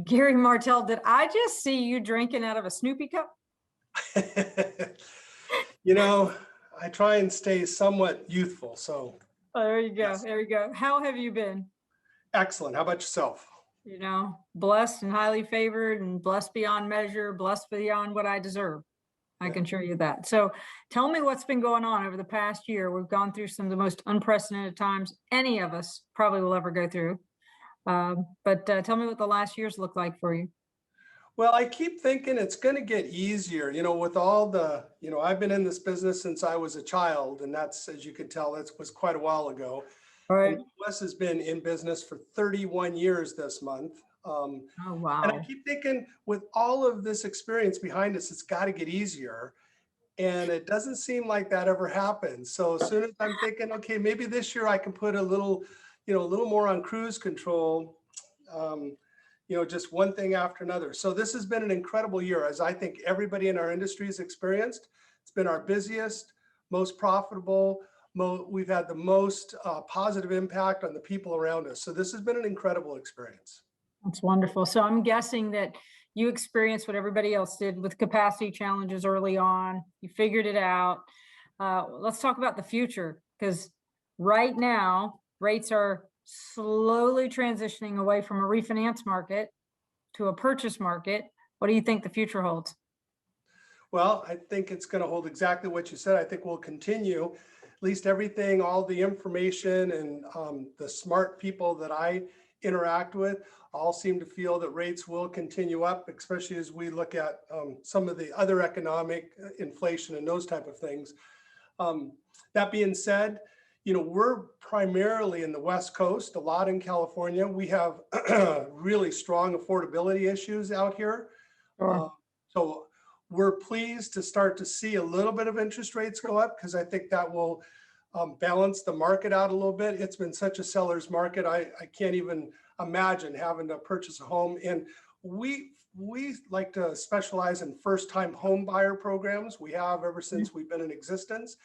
Gary Martell, did I just see you drinking out of a Snoopy cup? You know, I try and stay somewhat youthful, so Oh, there you go. yes. There you go. How have you been? Excellent. How about yourself? Blessed and highly favored and blessed beyond measure, blessed beyond what I deserve. I Yeah. can assure you that. So tell me what's been going on over the past year. We've gone through some of the most unprecedented times any of us probably will ever go through. But tell me what the last years look like for you. Well, I keep thinking it's going to get easier, with all I've been in this business since I was a child, and that's, as you can tell, that was quite a while ago. All And right. Wes has been in business for 31 years this month. Oh, And I wow. keep thinking with all of this experience behind us, it's got to get easier. And it doesn't seem like that ever happens. So as soon as I'm thinking, okay, maybe this year I can put a little more on cruise control, um, just one thing after another. So this has been an incredible year, as I think everybody in our industry has experienced. It's been our busiest, most profitable. We've had the most positive impact on the people around us. So this has been an incredible experience. That's wonderful. So I'm guessing that you experienced what everybody else did with capacity challenges early on. You figured it out. Let's talk about the future, because right now rates are slowly transitioning away from a refinance market to a purchase market. What do you think the future holds? Well, I think it's going to hold exactly what you said. I think we'll continue, at least everything, all the information and the smart people that I interact with all seem to feel that rates will continue up, especially as we look at some of the other economic inflation and those type of things. That being said, we're primarily in the West Coast, a lot in California. We have really strong affordability issues out here. Sure. So we're pleased to start to see a little bit of interest rates go up, because I think that will balance the market out a little bit. It's been such a seller's market. I can't even imagine having to purchase a home. And we like to specialize in first-time home buyer programs. We have ever since we've been in existence.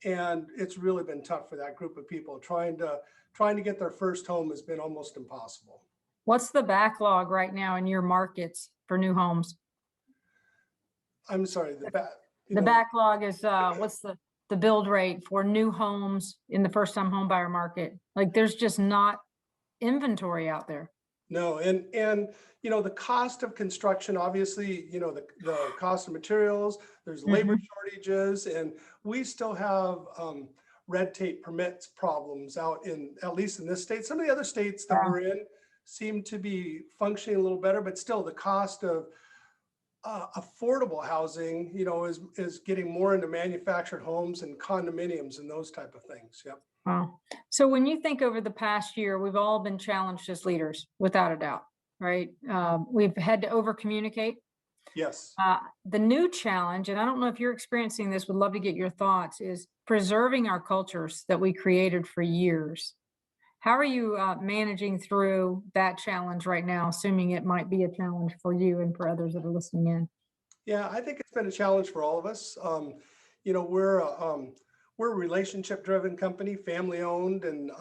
And it's really been tough for that group of people. Trying to get their first home has been almost impossible. What's the backlog right now in your markets for new homes? I'm sorry, The backlog is what's the build rate for new homes in the first time home buyer market? Like, there's just not inventory out there. No, and the cost of construction, obviously, the cost of materials, there's labor shortages, and we still have red tape permits problems out in, at least in this state. Some of the other states that we're in seem to be functioning a little better, but still the cost of affordable housing, is getting more into manufactured homes and condominiums and those type of things. Yep. Wow. So when you think over the past year, we've all been challenged as leaders, without a doubt, right? We've had to over communicate. Yes. The new challenge, and I don't know if you're experiencing this, would love to get your thoughts, is preserving our cultures that we created for years. How are you managing through that challenge right now, assuming it might be a challenge for you and for others that are listening in? Yeah, I think it's been a challenge for all of us. We're a relationship-driven company, family-owned, and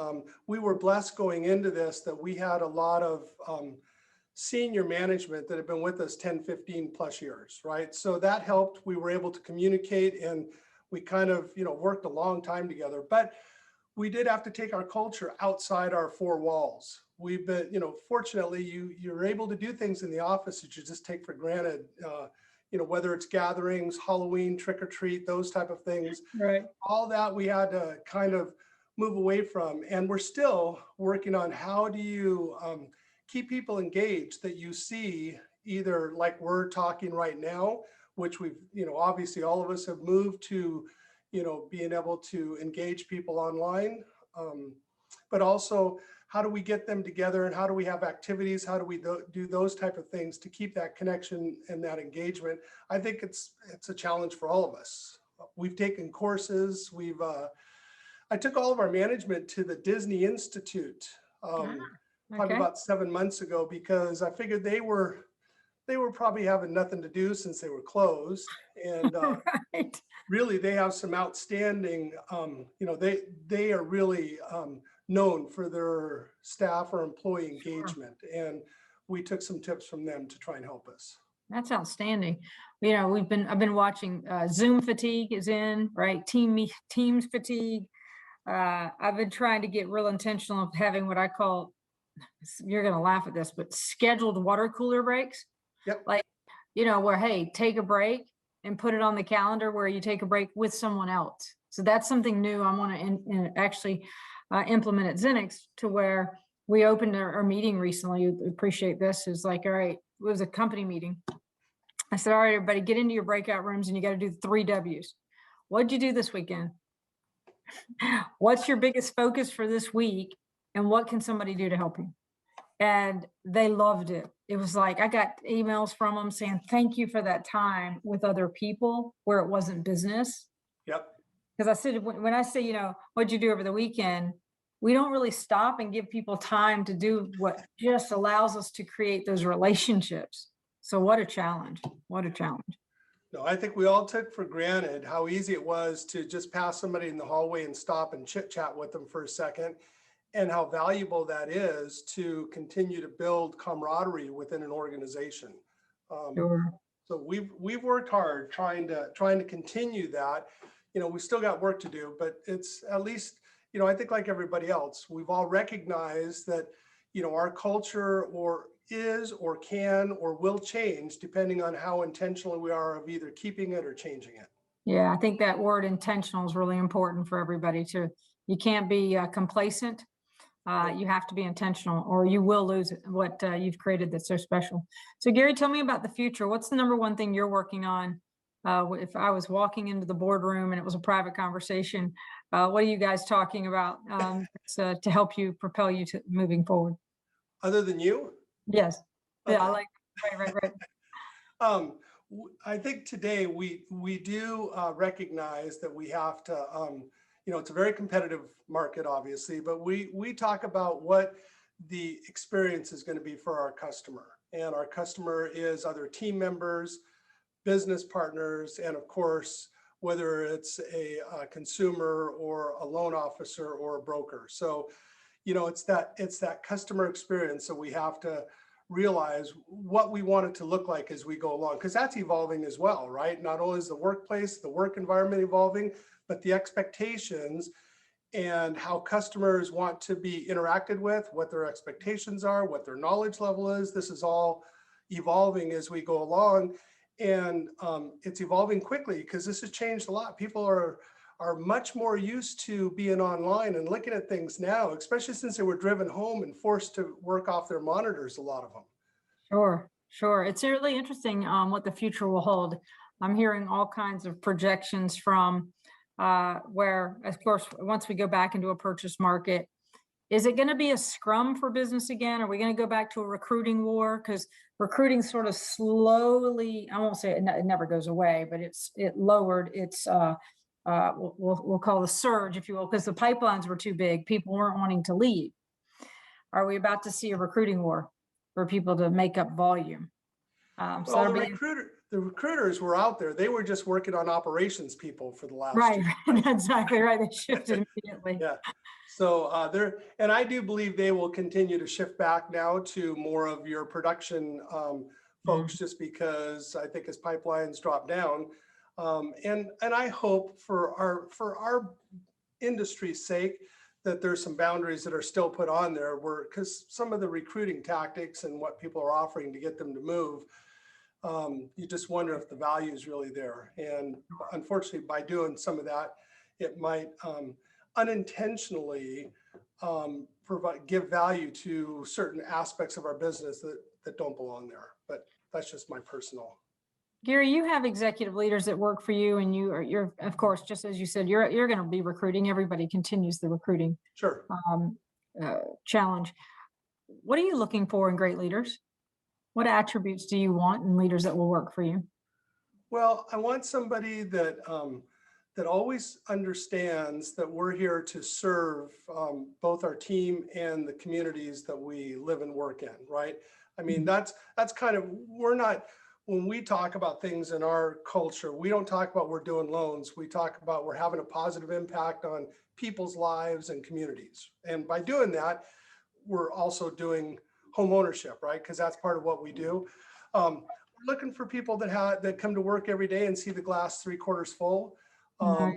we were blessed going into this that we had a lot of senior management that have been with us 10, 15 plus years, right? So that helped. We were able to communicate, and we kind of, worked a long time together. But we did have to take our culture outside our four walls. We've been, fortunately, you're able to do things in the office that you just take for granted. Whether it's gatherings, Halloween, trick or treat, those type of things, Right. all that we had to kind of move away from. And we're still working on how do you keep people engaged that you see, either like we're talking right now, which we've, obviously all of us have moved to, being able to engage people online, but also how do we get them together, and how do we have activities? How do we do those type of things to keep that connection and that engagement? I think it's a challenge for all of us. We've taken courses. I took all of our management to the Disney Institute probably about 7 months ago, because I figured they were probably having nothing to do since they were closed. And Right. really, they have some outstanding, they are really known for their staff or employee engagement. And we took some tips from them to try and help us. That's outstanding. You know, I've been watching Zoom fatigue is in, right? Teams fatigue. I've been trying to get real intentional of having what I call, you're going to laugh at this, but scheduled water cooler breaks. Yep. Like, you know, where, hey, take a break and put it on the calendar where you take a break with someone else. So that's something new I want to actually implement at XINNIX, to where we opened our meeting recently. You appreciate this. Is like, all right, it was a company meeting. I said, all right, everybody, get into your breakout rooms and you got to do the 3 W's. What'd you do this weekend? What's your biggest focus for this week? And what can somebody do to help you? And they loved it. It was like, I got emails from them saying, thank you for that time with other people where it wasn't business. Yep. Because I said, when I say, you know, what'd you do over the weekend? We don't really stop and give people time to do what just allows us to create those relationships. So what a challenge. What a challenge. No, I think we all took for granted how easy it was to just pass somebody in the hallway and stop and chit chat with them for a second, and how valuable that is to continue to build camaraderie within an organization. Sure. So we've worked hard trying to continue that. You know, we still got work to do, but it's at least, you know, I think like everybody else, we've all recognized that, you know, our culture is or can or will change depending on how intentional we are of either keeping it or changing it. Yeah, I think that word intentional is really important for everybody to, you can't be complacent. You have to be intentional or you will lose what you've created that's so special. So Gary, tell me about the future. What's the number one thing you're working on? If I was walking into the boardroom and it was a private conversation, what are you guys talking about to help you propel you to moving forward? Other than you? Yes. Yeah, Okay. I like, right. I think today we do recognize that we have to, you know, it's a very competitive market, obviously, but we talk about what the experience is going to be for our customer. And our customer is other team members, business partners, and of course, whether it's a consumer or a loan officer or a broker. So, you know, it's that customer experience. So we have to realize what we want it to look like as we go along, because that's evolving as well, right? Not only is the workplace, the work environment evolving, but the expectations and how customers want to be interacted with, what their expectations are, what their knowledge level is. This is all evolving as we go along. And it's evolving quickly because this has changed a lot. People are much more used to being online and looking at things now, especially since they were driven home and forced to work off their monitors, a lot of them. Sure. It's really interesting what the future will hold. I'm hearing all kinds of projections from where, of course, once we go back into a purchase market, is it going to be a scrum for business again? Are we going to go back to a recruiting war? Because recruiting sort of slowly, I won't say it never goes away, but it lowered its, we'll call the surge, if you will, because the pipelines were too big. People weren't wanting to leave. Are we about to see a recruiting war for people to make up volume? So Well, the recruiters were out there. They were just working on operations people for the last year. Right, exactly right. They shifted immediately. Yeah. So and I do believe they will continue to shift back now to more of your production folks, just because I think as pipelines drop down, and I hope for our industry's sake that there's some boundaries that are still put on there, where, because some of the recruiting tactics and what people are offering to get them to move, you just wonder if the value is really there. And unfortunately, by doing some of that, it might unintentionally give value to certain aspects of our business that don't belong there. But that's just my personal. Gary, you have executive leaders that work for you, and you're of course, just as you said, you're going to be recruiting. Everybody continues the recruiting Sure. Challenge. What are you looking for in great leaders? What attributes do you want in leaders that will work for you? Well, I want somebody that that always understands that we're here to serve both our team and the communities that we live and work in, right? I mean, that's kind of, we're not, when we talk about things in our culture, we don't talk about we're doing loans. We talk about we're having a positive impact on people's lives and communities. And by doing that, we're also doing home ownership, right? Because that's part of what we do. We're looking for people that come to work every day and see the glass 3/4 full. Yeah.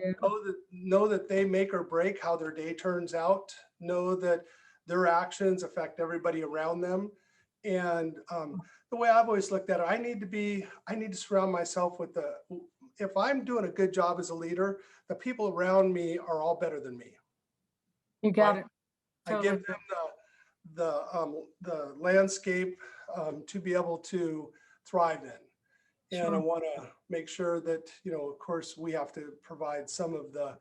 Know that they make or break how their day turns out. Know that their actions affect everybody around them. And the way I've always looked at it, I need to surround myself with if I'm doing a good job as a leader, the people around me are all better than me. You got Right? it. I Totally. give them the landscape to be able to thrive in. And I Sure. want to make sure that, of course, we have to provide some of the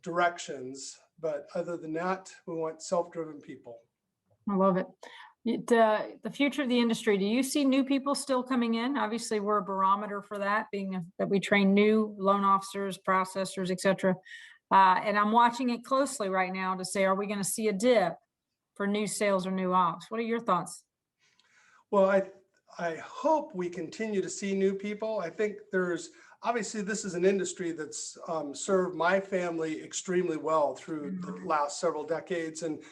directions, but other than that, we want self-driven people. I love it. The future of the industry, do you see new people still coming in? Obviously, we're a barometer for that, that we train new loan officers, processors, et cetera. And I'm watching it closely right now to say, are we going to see a dip for new sales or new ops? What are your thoughts? Well, I hope we continue to see new people. I think obviously this is an industry that's served my family extremely well through the last several decades. And,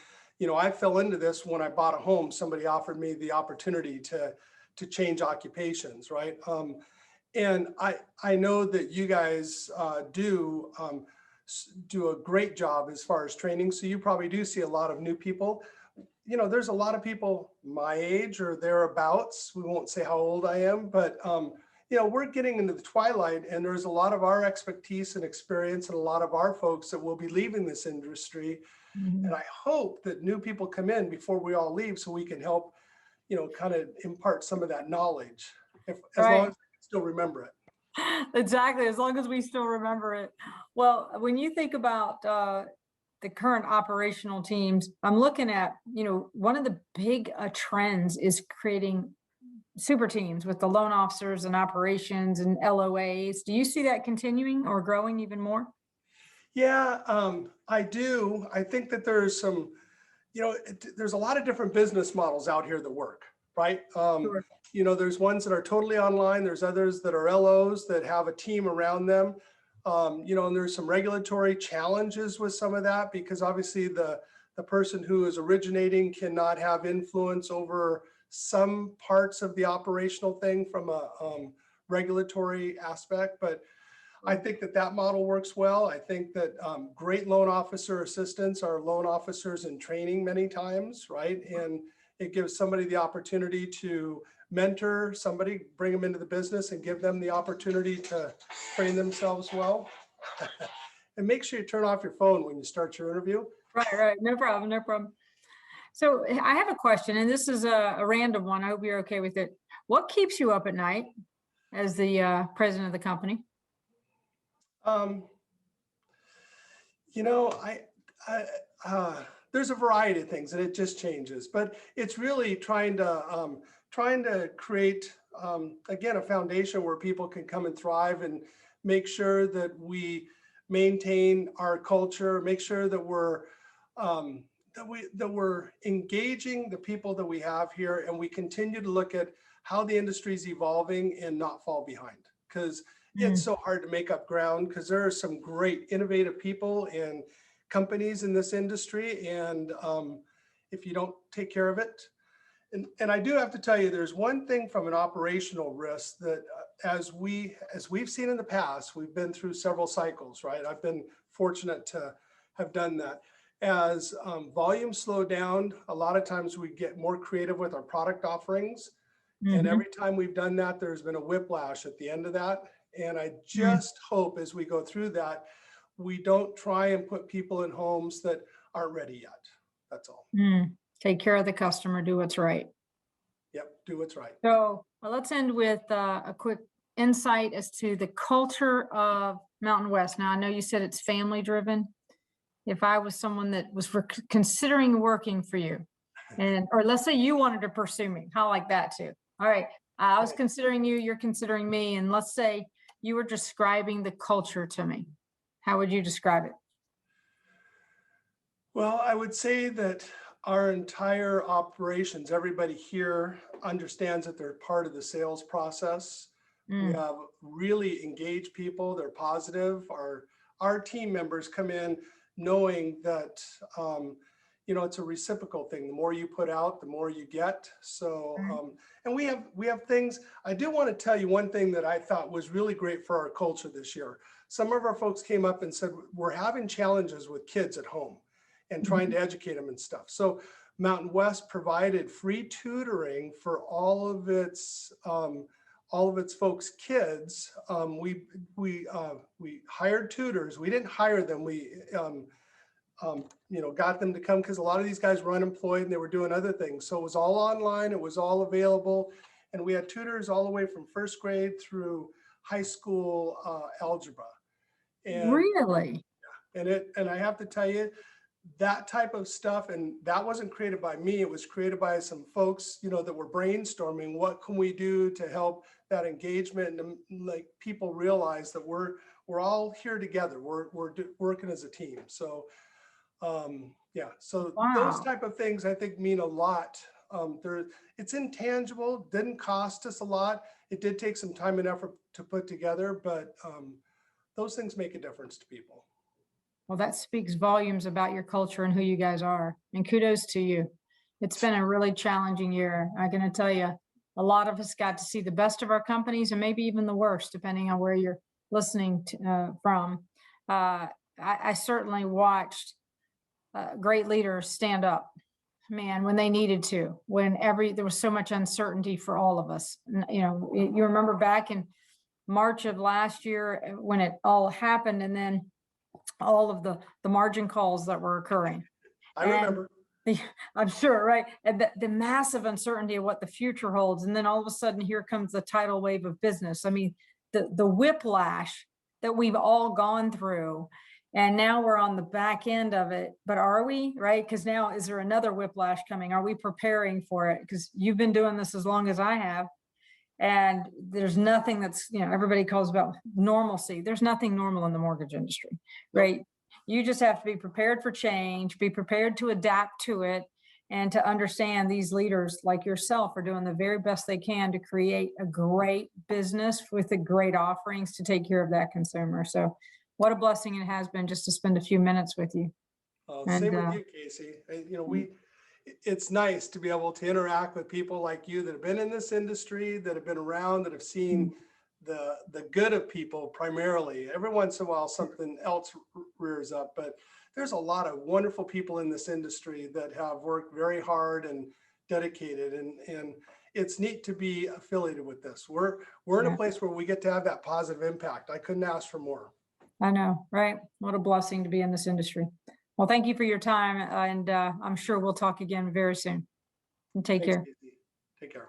I fell into this when I bought a home. Somebody offered me the opportunity to change occupations, right? And I know that you guys do a great job as far as training. So you probably do see a lot of new people. There's a lot of people my age or thereabouts. We won't say how old I am, but we're getting into the twilight, and there's a lot of our expertise and experience and a lot of our folks that will be leaving this industry. Mhm. And I hope that new people come in before we all leave so we can help, kind of impart some of that knowledge, as long Right. as I can still remember it. Exactly. As long as we still remember it. Well, when you think about the current operational teams, I'm looking at, one of the big trends is creating super teams with the loan officers and operations and LOAs. Do you see that continuing or growing even more? Yeah, I do. I think that there's there's a lot of different business models out here that work, right? Sure. There's ones that are totally online. There's others that are LOs that have a team around them. And there's some regulatory challenges with some of that, because obviously the person who is originating cannot have influence over some parts of the operational thing from a regulatory aspect. But I think that model works well. I think that great loan officer assistants are loan officers in training many times, right? And it gives somebody the opportunity to mentor somebody, bring them into the business and give them the opportunity to train themselves well. And make sure you turn off your phone when you start your interview. Right. No problem. No problem. So I have a question, and this is a random one. I hope you're okay with it. What keeps you up at night as the president of the company? Um, I there's a variety of things, and it just changes. But it's really trying to create again a foundation where people can come and thrive, and make sure that we maintain our culture, make sure that we're engaging the people that we have here, and we continue to look at how the industry is evolving and not fall behind, because it's so hard to make up ground, because there are some great innovative people and companies in this industry. And if you don't take care of it, and I do have to tell you, there's one thing from an operational risk that as we've seen in the past, we've been through several cycles, right? I've been fortunate to have done that. As volumes slow down, a lot of times we get more creative with our product offerings. And every time we've done that, there's been a whiplash at the end of that. And I just hope as we go through that, we don't try and put people in homes that aren't ready yet. That's all. Take care of the customer, do what's right. Yep, do what's right. So let's end with a quick insight as to the culture of Mountain West. Now, I know you said it's family driven. If I was someone that was considering working for you, or let's say you wanted to pursue me, I like that too. All right, I was considering you, you're considering me, and let's say you were describing the culture to me. How would you describe it? Well, I would say that our entire operations, everybody here understands that they're part of the sales process. We have really engaged people. They're positive. Our team members come in knowing that you know, it's a reciprocal thing. The more you put out, the more you get. So, Right. and we have things. I do want to tell you one thing that I thought was really great for our culture this year. Some of our folks came up and said, we're having challenges with kids at home and trying to educate them and stuff. So Mountain West provided free tutoring for all of its folks' kids. We hired tutors. We didn't hire them. We you know, got them to come because a lot of these guys were unemployed and they were doing other things. So it was all online. It was all available, and we had tutors all the way from first grade through high school algebra. Really? And I have to tell you, that type of stuff, and that wasn't created by me, it was created by some folks, you know, that were brainstorming what can we do to help that engagement, and like people realize that we're all here together, we're working as a team. So yeah, so those Wow. type of things I think mean a lot. It's intangible, didn't cost us a lot, it did take some time and effort to put together, but those things make a difference to people. Well, that speaks volumes about your culture and who you guys are. And kudos to you. It's been a really challenging year. I'm going to tell you, a lot of us got to see the best of our companies and maybe even the worst, depending on where you're listening from. I certainly watched great leaders stand up, man, when they needed to, when there was so much uncertainty for all of us. You know, you remember back in March of last year when it all happened, and then all of the margin calls that were occurring. I And remember. I'm sure, right? And the massive uncertainty of what the future holds. And then all of a sudden, here comes the tidal wave of business. I mean, the whiplash that we've all gone through. And now we're on the back end of it. But are we, right? Because now, is there another whiplash coming? Are we preparing for it? Because you've been doing this as long as I have. And there's nothing that's, you know, everybody calls about normalcy. There's nothing normal in the mortgage industry, right? You just have to be prepared for change, be prepared to adapt to it, and to understand these leaders like yourself are doing the very best they can to create a great business with the great offerings to take care of that consumer. So what a blessing it has been just to spend a few minutes with you. And Same with you, Casey. You know, it's nice to be able to interact with people like you that have been in this industry, that have been around, that have seen the good of people primarily. Every once in a while, something else rears up, but there's a lot of wonderful people in this industry that have worked very hard and dedicated, and it's neat to be affiliated with this. We're in a place where we get to have that positive impact. I couldn't ask for more. I know, right? What a blessing to be in this industry. Well, thank you for your time, and I'm sure we'll talk again very soon. And take Thanks, care. Casey. Take care.